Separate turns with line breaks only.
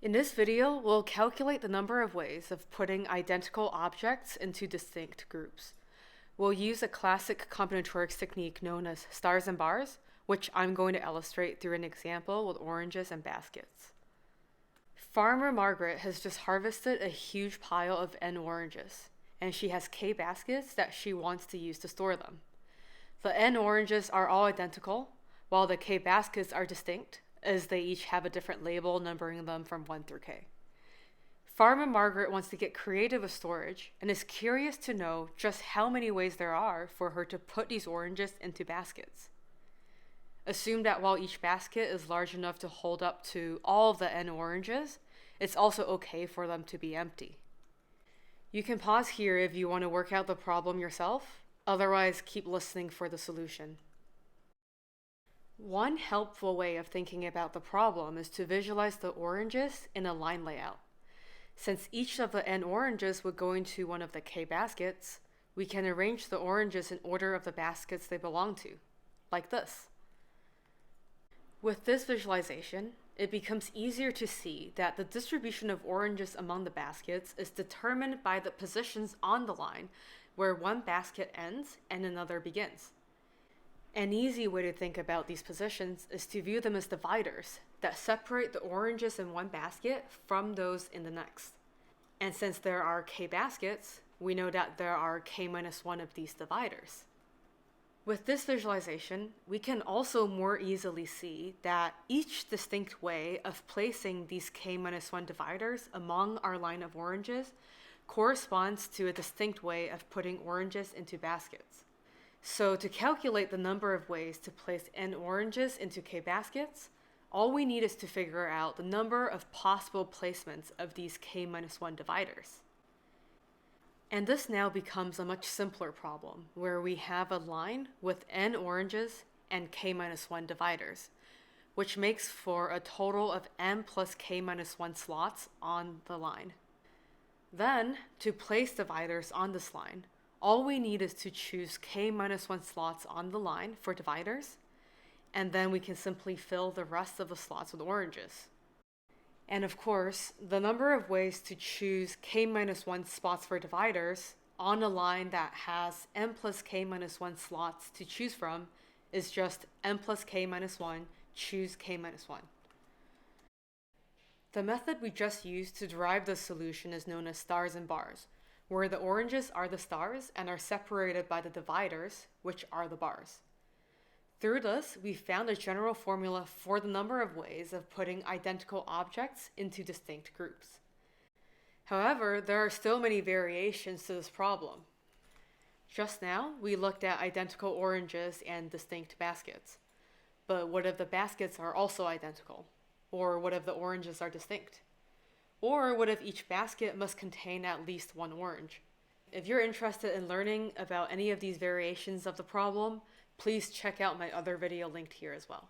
In this video, we'll calculate the number of ways of putting identical objects into distinct groups. We'll use a classic combinatorics technique known as stars and bars, which I'm going to illustrate through an example with oranges and baskets. Farmer Margaret has just harvested a huge pile of N oranges, and she has K baskets that she wants to use to store them. The N oranges are all identical, while the K baskets are distinct, as they each have a different label numbering them from 1 through K. Farmer Margaret wants to get creative with storage and is curious to know just how many ways there are for her to put these oranges into baskets. Assume that while each basket is large enough to hold up to all of the N oranges, it's also okay for them to be empty. You can pause here if you want to work out the problem yourself, otherwise keep listening for the solution. One helpful way of thinking about the problem is to visualize the oranges in a line layout. Since each of the N oranges would go into one of the K baskets, we can arrange the oranges in order of the baskets they belong to, like this. With this visualization, it becomes easier to see that the distribution of oranges among the baskets is determined by the positions on the line where one basket ends and another begins. An easy way to think about these positions is to view them as dividers that separate the oranges in one basket from those in the next. And since there are K baskets, we know that there are K-1 of these dividers. With this visualization, we can also more easily see that each distinct way of placing these K-1 dividers among our line of oranges corresponds to a distinct way of putting oranges into baskets. So to calculate the number of ways to place N oranges into K baskets, all we need is to figure out the number of possible placements of these K-1 dividers. And this now becomes a much simpler problem, where we have a line with N oranges and K-1 dividers, which makes for a total of N plus K-1 slots on the line. Then, to place dividers on this line, all we need is to choose K-1 slots on the line for dividers, and then we can simply fill the rest of the slots with oranges. And of course, the number of ways to choose K-1 spots for dividers on a line that has N plus K-1 slots to choose from is just N plus K-1 choose K-1. The method we just used to derive the solution is known as stars and bars, where the oranges are the stars and are separated by the dividers, which are the bars. Through this, we found a general formula for the number of ways of putting identical objects into distinct groups. However, there are still many variations to this problem. Just now, we looked at identical oranges and distinct baskets. But what if the baskets are also identical? Or what if the oranges are distinct? Or what if each basket must contain at least one orange? If you're interested in learning about any of these variations of the problem, please check out my other video linked here as well.